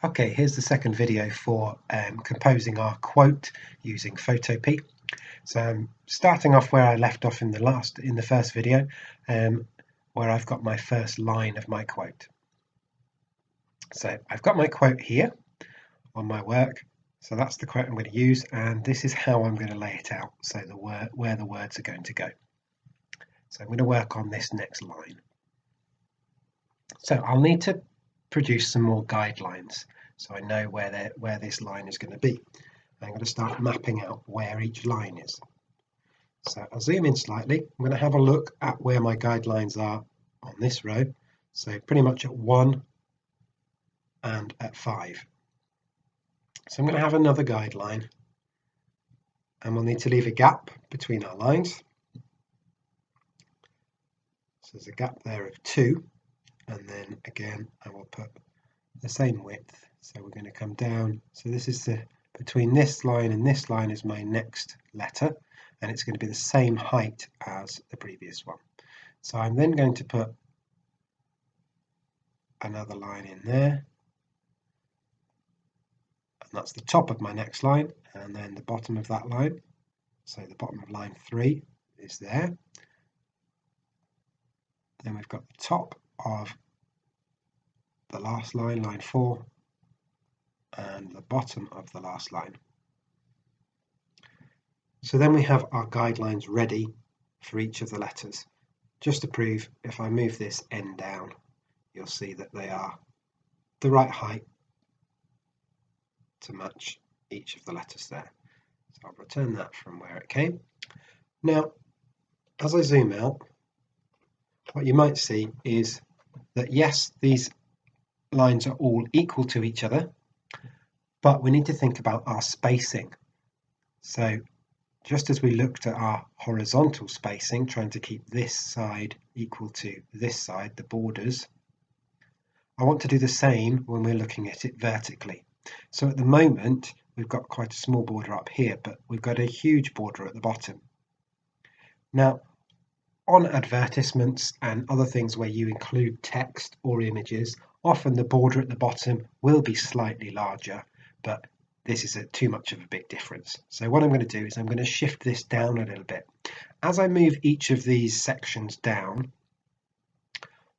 Okay, here's the second video for composing our quote using Photopea. So I'm starting off where I left off in the first video, where I've got my first line of my quote. So I've got my quote here on my work. So that's the quote I'm going to use, and this is how I'm going to lay it out. So where the words are going to go. So I'm going to work on this next line. So I'll need to produce some more guidelines so I know where this line is going to be. I'm going to start mapping out where each line is. So I'll zoom in slightly. I'm going to have a look at where my guidelines are on this row. So pretty much at 1 and at 5. So I'm going to have another guideline, and we'll need to leave a gap between our lines. So there's a gap there of 2, and then again I will put the same width. So we're going to come down. So this is between this line and this line is my next letter, and it's going to be the same height as the previous one. So I'm then going to put another line in there, and that's the top of my next line, and then the bottom of that line. So the bottom of line 3 is there. Then we've got the top of the last line, line 4, and the bottom of the last line. So then we have our guidelines ready for each of the letters. Just to prove, if I move this N down, you'll see that they are the right height to match each of the letters there. So I'll return that from where it came. Now, as I zoom out, what you might see is that yes, these lines are all equal to each other, but we need to think about our spacing. So just as we looked at our horizontal spacing, trying to keep this side equal to this side, the borders, I want to do the same when we're looking at it vertically. So at the moment, we've got quite a small border up here, but we've got a huge border at the bottom. Now, on advertisements and other things where you include text or images, often the border at the bottom will be slightly larger, but this is too much of a big difference. So what I'm going to do is I'm going to shift this down a little bit. As I move each of these sections down,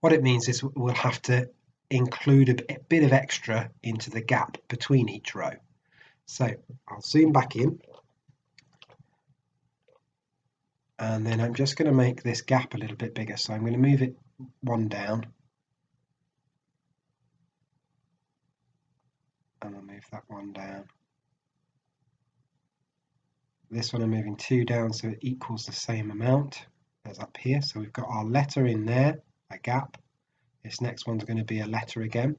what it means is we'll have to include a bit of extra into the gap between each row. So I'll zoom back in, and then I'm just going to make this gap a little bit bigger. So I'm going to move it 1 down, and I'll move that 1 down. This one I'm moving 2 down, so it equals the same amount as up here. So we've got our letter in there, a gap. This next one's going to be a letter again.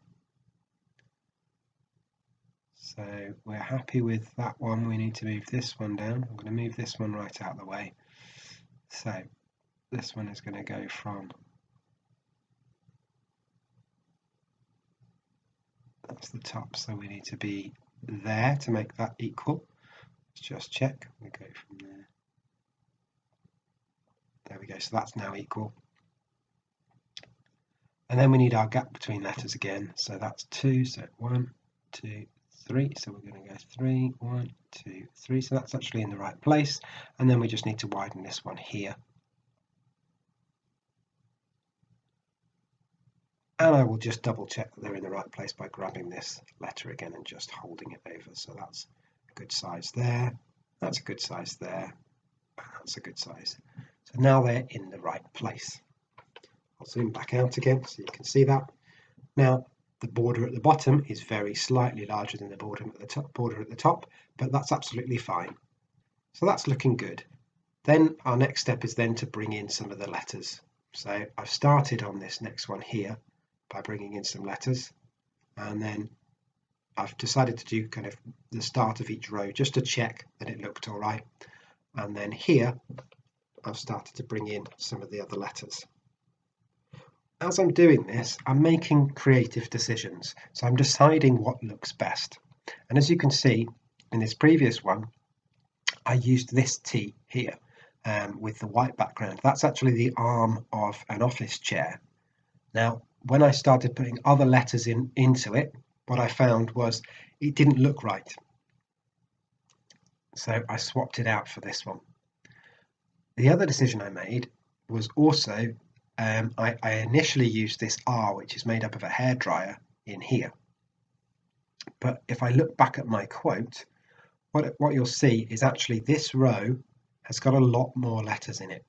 So we're happy with that one. We need to move this one down. I'm going to move this one right out of the way. So this one is going to go from, that's the top, so we need to be there to make that equal. Let's just check. We go from there. There we go. So that's now equal. And then we need our gap between letters again. So that's 2. So 1, 2, 3. So we're going to go 3, 1, 2, 3. So that's actually in the right place. And then we just need to widen this one here. And I will just double check that they're in the right place by grabbing this letter again and just holding it over. So that's a good size there. That's a good size there. That's a good size. So now they're in the right place. I'll zoom back out again so you can see that. Now, the border at the bottom is very slightly larger than the border at the top, but that's absolutely fine. So that's looking good. Then our next step is then to bring in some of the letters. So I've started on this next one here by bringing in some letters, and then I've decided to do kind of the start of each row just to check that it looked all right. And then here, I've started to bring in some of the other letters. As I'm doing this, I'm making creative decisions. So I'm deciding what looks best. And as you can see in this previous one, I used this T here with the white background. That's actually the arm of an office chair. Now, when I started putting other letters into it, what I found was it didn't look right. So I swapped it out for this one. The other decision I made was also, I initially used this R, which is made up of a hairdryer, in here. But if I look back at my quote, what you'll see is actually this row has got a lot more letters in it.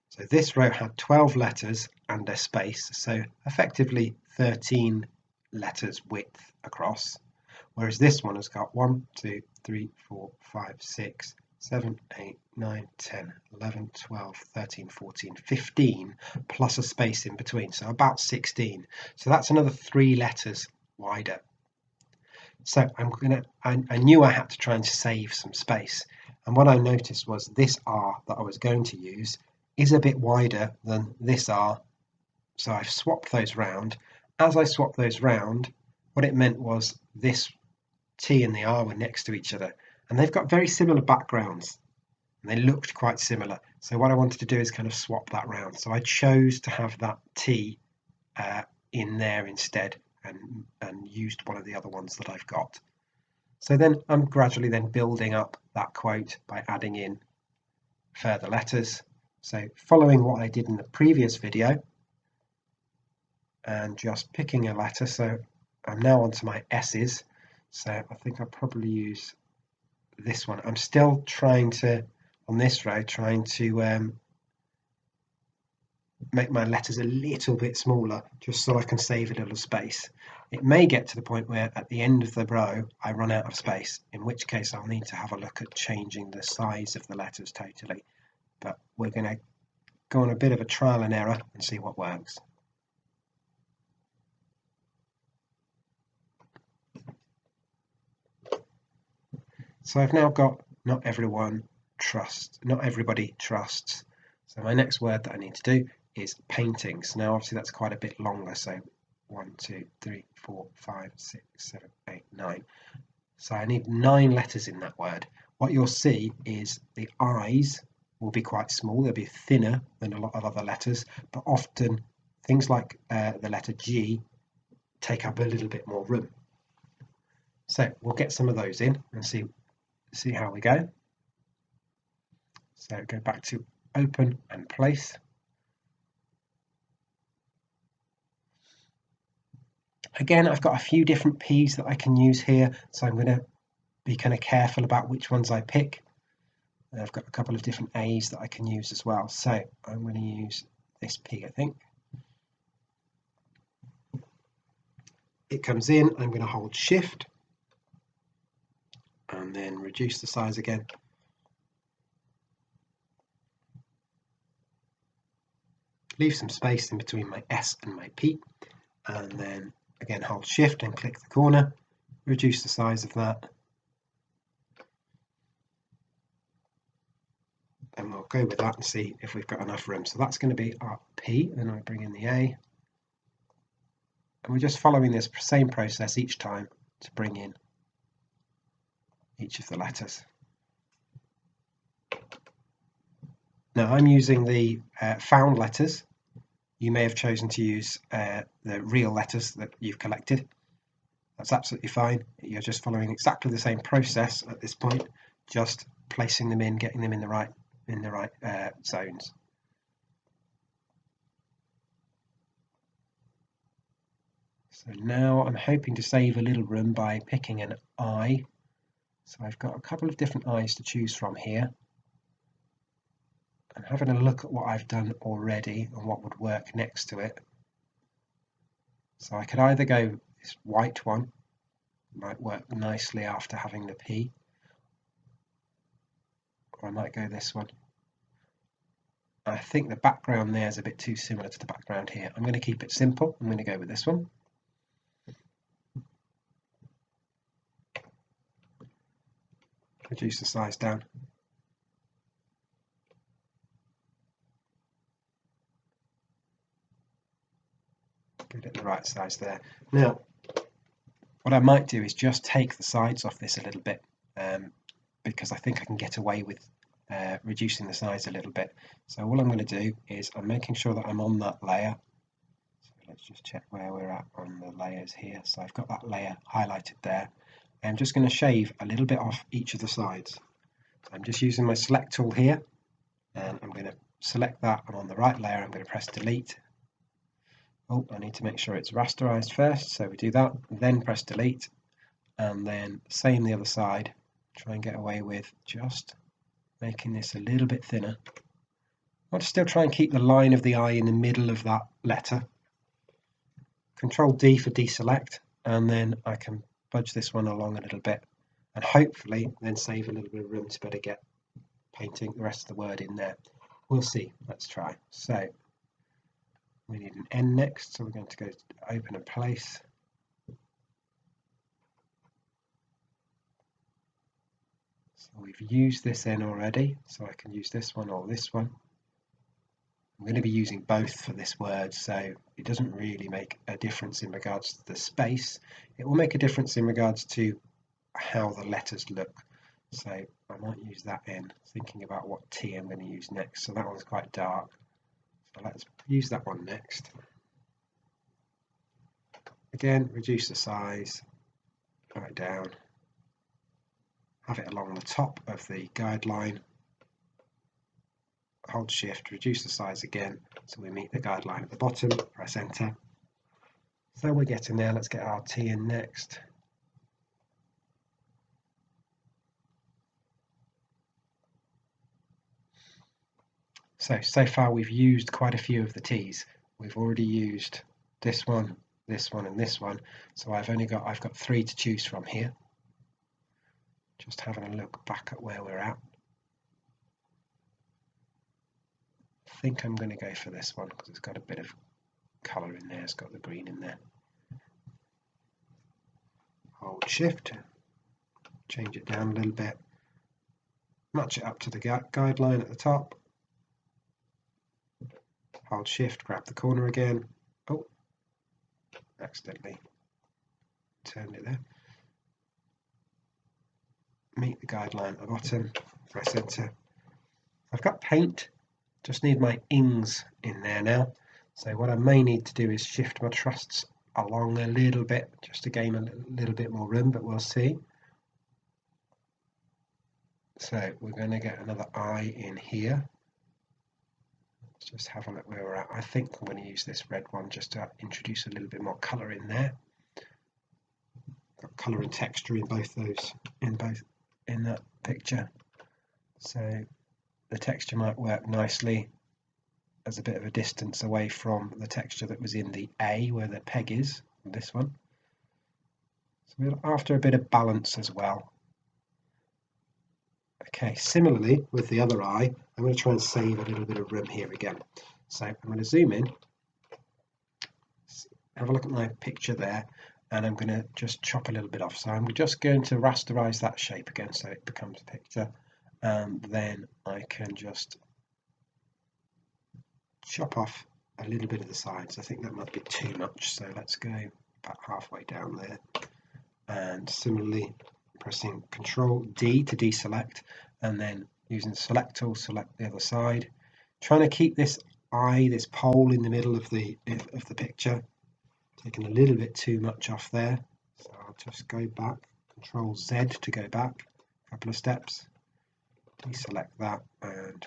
So this row had 12 letters and a space, so effectively 13 letters width across, whereas this one has got 1, 2, 3, 4, 5, 6, 7, 8, 9, 10, 11, 12, 13, 14, 15, plus a space in between, so about 16. So that's another 3 letters wider. So I knew I had to try and save some space, and what I noticed was this R that I was going to use is a bit wider than this R, so I've swapped those round. As I swapped those round, what it meant was this T and the R were next to each other, and they've got very similar backgrounds, and they looked quite similar. So what I wanted to do is kind of swap that round. So I chose to have that T in there instead, and used one of the other ones that I've got. So then I'm gradually then building up that quote by adding in further letters. So following what I did in the previous video and just picking a letter, so I'm now onto my S's. So I think I'll probably use this one. I'm still trying to, on this row, trying to make my letters a little bit smaller just so I can save a little space. It may get to the point where at the end of the row I run out of space, in which case I'll need to have a look at changing the size of the letters totally. But we're going to go on a bit of a trial and error and see what works. So I've now got not everybody trusts. So my next word that I need to do is paintings. Now obviously that's quite a bit longer, so 1, 2, 3, 4, 5, 6, 7, 8, 9. So I need 9 letters in that word. What you'll see is the I's will be quite small, they'll be thinner than a lot of other letters, but often things like the letter G take up a little bit more room. So we'll get some of those in and see how we go. So go back to open and place. Again, I've got a few different P's that I can use here, so I'm going to be kind of careful about which ones I pick. I've got a couple of different A's that I can use as well, so I'm going to use this P, I think. It comes in, I'm going to hold Shift and then reduce the size again. Leave some space in between my S and my P, and then again hold Shift and click the corner, reduce the size of that, and we'll go with that and see if we've got enough room. So that's going to be our P, then I bring in the A, and we're just following this same process each time to bring in each of the letters. Now I'm using the found letters. You may have chosen to use the real letters that you've collected. That's absolutely fine. You're just following exactly the same process at this point, just placing them in, getting them in the right zones. So now I'm hoping to save a little room by picking an I. So I've got a couple of different I's to choose from here. I'm having a look at what I've done already and what would work next to it. So I could either go this white one, might work nicely after having the P, or I might go this one. I think the background there is a bit too similar to the background here. I'm going to keep it simple. I'm going to go with this one. Reduce the size down. Get it the right size there. Now, what I might do is just take the sides off this a little bit, because I think I can get away with reducing the size a little bit. So all I'm going to do is I'm making sure that I'm on that layer. So let's just check where we're at on the layers here. So I've got that layer highlighted there. I'm just going to shave a little bit off each of the sides. So I'm just using my select tool here, and I'm going to select that. I'm on the right layer. I'm going to press delete. Oh, I need to make sure it's rasterized first, so we do that, then press delete, and then same the other side. Try and get away with just making this a little bit thinner. I want to still try and keep the line of the eye in the middle of that letter. Control D for deselect, and then I can budge this one along a little bit, and hopefully then save a little bit of room to better get painting the rest of the word in there. We'll see. Let's try. So we need an N next, so we're going to go to open and place. So we've used this N already, so I can use this one or this one. I'm going to be using both for this word, so it doesn't really make a difference in regards to the space. It will make a difference in regards to how the letters look. So I might use that N, thinking about what T I'm going to use next. So that one's quite dark. So let's use that one next. Again, reduce the size, right down. Have it along the top of the guideline. Hold shift, reduce the size again so we meet the guideline at the bottom, press enter. So we're getting there. Let's get our T in next. So far we've used quite a few of the T's. We've already used this one, and this one. So I've got 3 to choose from here. Just having a look back at where we're at. I think I'm going to go for this one because it's got a bit of colour in there. It's got the green in there. Hold shift, change it down a little bit, match it up to the guideline at the top. Hold shift, grab the corner again. Oh, accidentally turned it there. Meet the guideline at the bottom, press enter. I've got paint, just need my ings in there now. So what I may need to do is shift my trusts along a little bit just to gain a little bit more room, but we'll see. So we're going to get another eye in here. Let's just have a look where we're at. I think I'm going to use this red one just to introduce a little bit more colour in there. Got colour and texture in both those, in that picture. So the texture might work nicely as a bit of a distance away from the texture that was in the A where the peg is, this one. So we're after a bit of balance as well. Okay, similarly with the other eye, I'm going to try and save a little bit of room here again. So I'm going to zoom in, have a look at my picture there, and I'm going to just chop a little bit off. So I'm just going to rasterize that shape again so it becomes a picture, and then I can just chop off a little bit of the sides. I think that might be too much, so let's go about halfway down there, and similarly pressing Control D to deselect, and then using the select tool, select the other side, trying to keep this eye, this pole in the middle of the picture. Taking a little bit too much off there, so I'll just go back, Control Z to go back a couple of steps, deselect that, and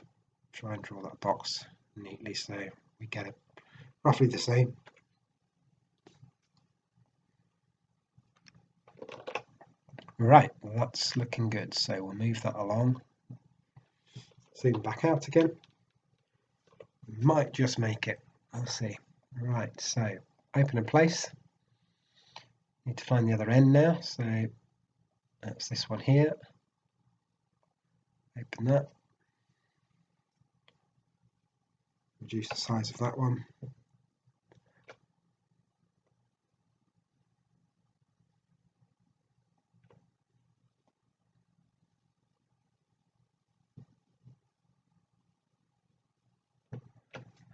try and draw that box neatly so we get it roughly the same. Right, well, that's looking good, so we'll move that along. Zoom back out again. Might just make it, we'll see. Right, so open and place. Need to find the other end now, so that's this one here. Open that. Reduce the size of that one.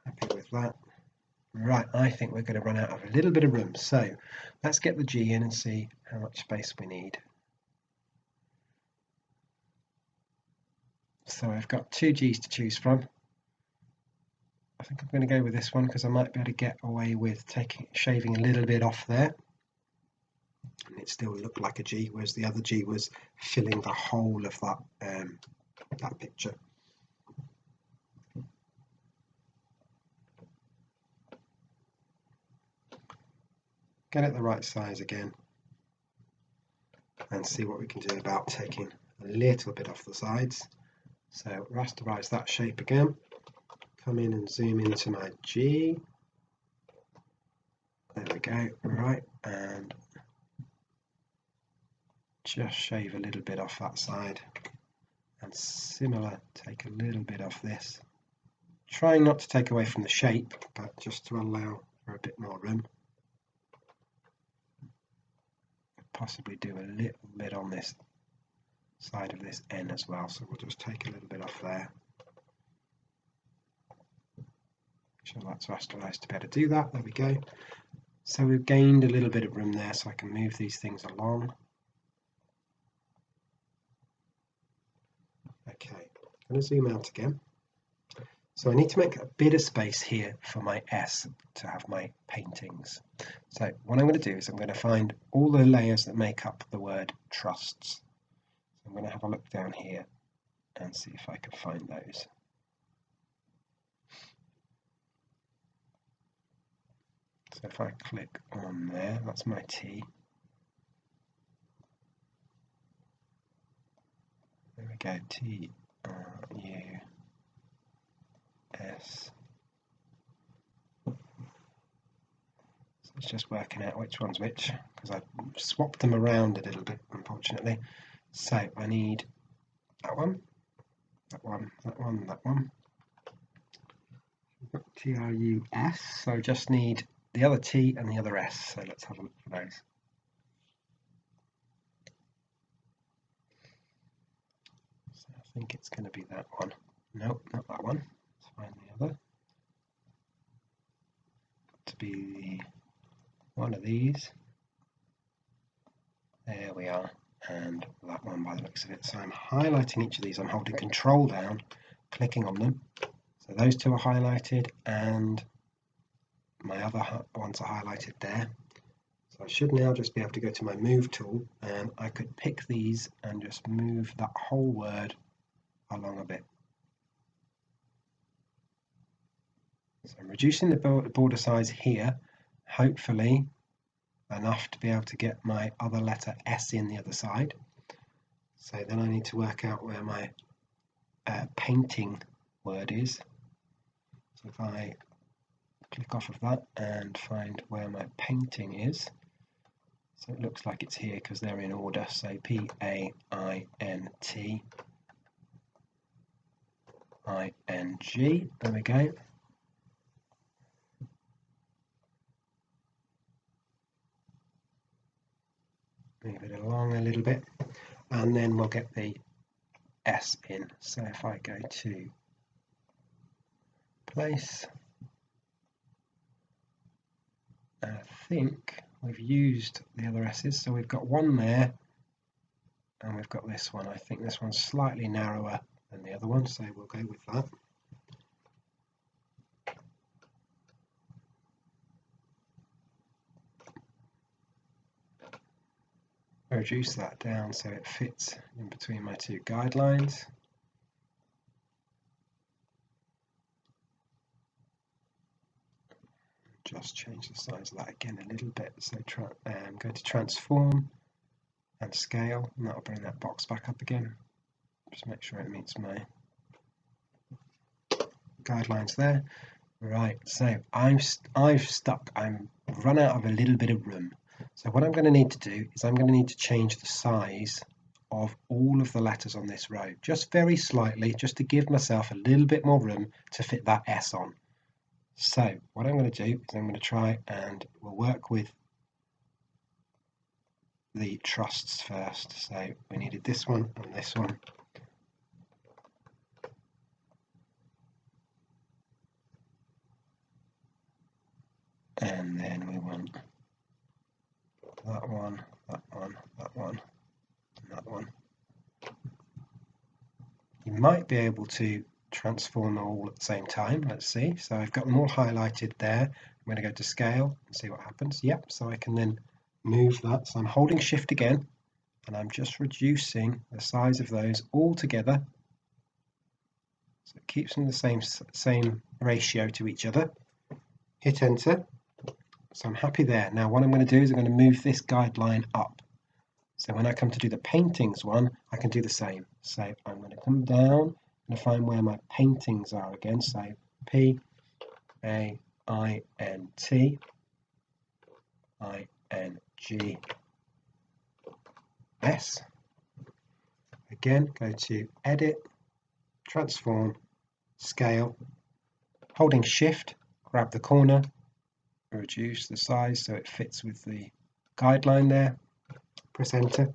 Happy with that. Right, I think we're going to run out of a little bit of room, so let's get the G in and see how much space we need. So I've got 2 G's to choose from. I think I'm going to go with this one because I might be able to get away with shaving a little bit off there, and it still looked like a G, whereas the other G was filling the whole of that picture. Get it the right size again and see what we can do about taking a little bit off the sides. So rasterize that shape again, come in and zoom into my G. There we go, right, and just shave a little bit off that side, and similar, take a little bit off this, trying not to take away from the shape, but just to allow for a bit more room. Possibly do a little bit on this side of this N as well, so we'll just take a little bit off there. So that's rasterized to be able to do that. There we go. So we've gained a little bit of room there, so I can move these things along. Okay, I'm going to zoom out again. So I need to make a bit of space here for my S to have my paintings. So what I'm going to do is I'm going to find all the layers that make up the word trusts. So I'm going to have a look down here and see if I can find those. So if I click on there, that's my T. There we go, T, U, S. So it's just working out which one's which, because I've swapped them around a little bit, unfortunately. So I need that one, that one, that one, that one. We've got TRUS, so I just need the other T and the other S. So let's have a look for those. So I think it's going to be that one. Nope, not that one. Let's find the other. Got to be one of these. There we are. And that one by the looks of it. So I'm highlighting each of these. I'm holding Control down, clicking on them. So those two are highlighted and my other ones are highlighted there. So I should now just be able to go to my Move tool and I could pick these and just move that whole word along a bit. So I'm reducing the border size here, hopefully enough to be able to get my other letter S in the other side. So then I need to work out where my painting word is. So if I click off of that and find where my painting is, so it looks like it's here because they're in order. So P-A-I-N-T-I-N-G, there we go. Move it along a little bit, and then we'll get the S in. So if I go to place, I think we've used the other S's, so we've got one there, and we've got this one. I think this one's slightly narrower than the other one, so we'll go with that. Reduce that down so it fits in between my two guidelines. Just change the size of that again a little bit. So go to transform and scale, and that'll bring that box back up again. Just make sure it meets my guidelines there. Right, so I've run out of a little bit of room. So what I'm going to need to do is I'm going to need to change the size of all of the letters on this row, just very slightly, just to give myself a little bit more room to fit that S on. So what I'm going to do is I'm going to try and we'll work with the trusts first. So we needed this one and this one. And then we want that one, that one, that one, and that one. You might be able to transform them all at the same time. Let's see. So I've got them all highlighted there. I'm going to go to scale and see what happens. Yep, so I can then move that. So I'm holding shift again and I'm just reducing the size of those all together. So it keeps them the same ratio to each other. Hit enter. So I'm happy there. Now what I'm going to do is I'm going to move this guideline up. So when I come to do the paintings one, I can do the same. So I'm going to come down and find where my paintings are again. So Painting's. Again, go to edit, transform, scale, holding shift, grab the corner, reduce the size so it fits with the guideline there, press enter.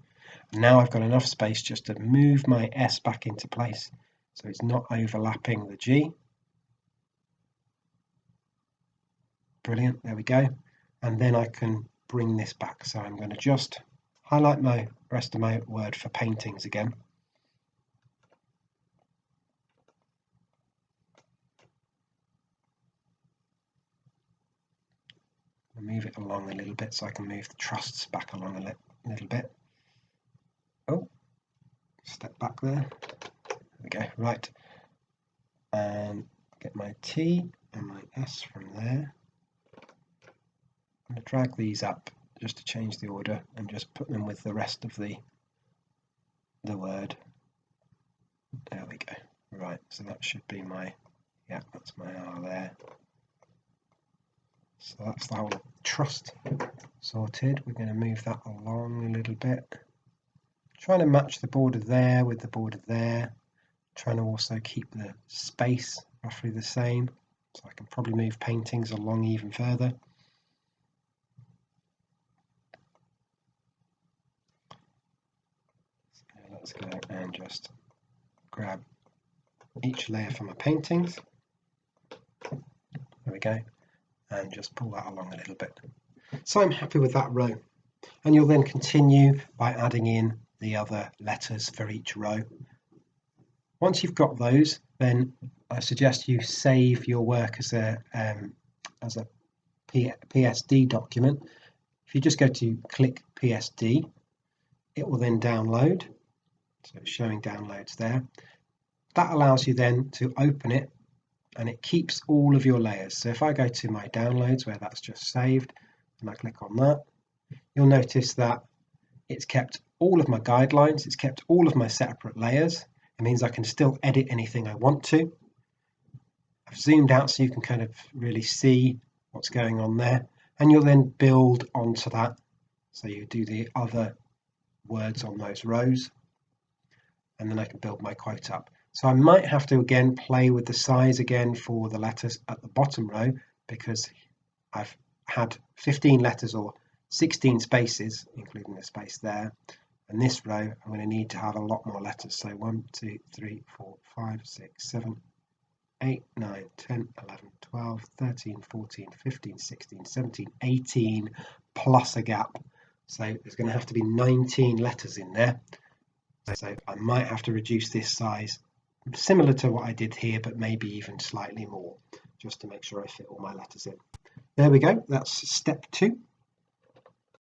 Now I've got enough space just to move my S back into place so it's not overlapping the G. Brilliant, there we go. And then I can bring this back. So I'm going to just highlight my rest of my word for paintings again. Move it along a little bit so I can move the trusts back along a little bit. Oh, step back there. There we go, right. And get my T and my S from there. I'm going to drag these up just to change the order and just put them with the rest of the word. There we go. Right, so that should be my, yeah, that's my R there. So that's the whole trust sorted. We're going to move that along a little bit. Trying to match the border there with the border there. Trying to also keep the space roughly the same. So I can probably move paintings along even further. So let's go and just grab each layer from my paintings. There we go. And just pull that along a little bit. So I'm happy with that row. And you'll then continue by adding in the other letters for each row. Once you've got those, then I suggest you save your work as a PSD document. If you just go to click PSD, it will then download. So it's showing downloads there. That allows you then to open it and it keeps all of your layers. So if I go to my downloads where that's just saved and I click on that, you'll notice that it's kept all of my guidelines, it's kept all of my separate layers. It means I can still edit anything I want to. I've zoomed out so you can kind of really see what's going on there, and you'll then build onto that. So you do the other words on those rows, and then I can build my quote up. So I might have to again play with the size again for the letters at the bottom row because I've had 15 letters or 16 spaces, including the space there. And this row, I'm going to need to have a lot more letters. So 1, 2, 3, 4, 5, 6, 7, 8, 9, 10, 11, 12, 13, 14, 15, 16, 17, 18 plus a gap. So there's going to have to be 19 letters in there. So I might have to reduce this size similar to what I did here, but maybe even slightly more, just to make sure I fit all my letters in. There we go, that's step 2.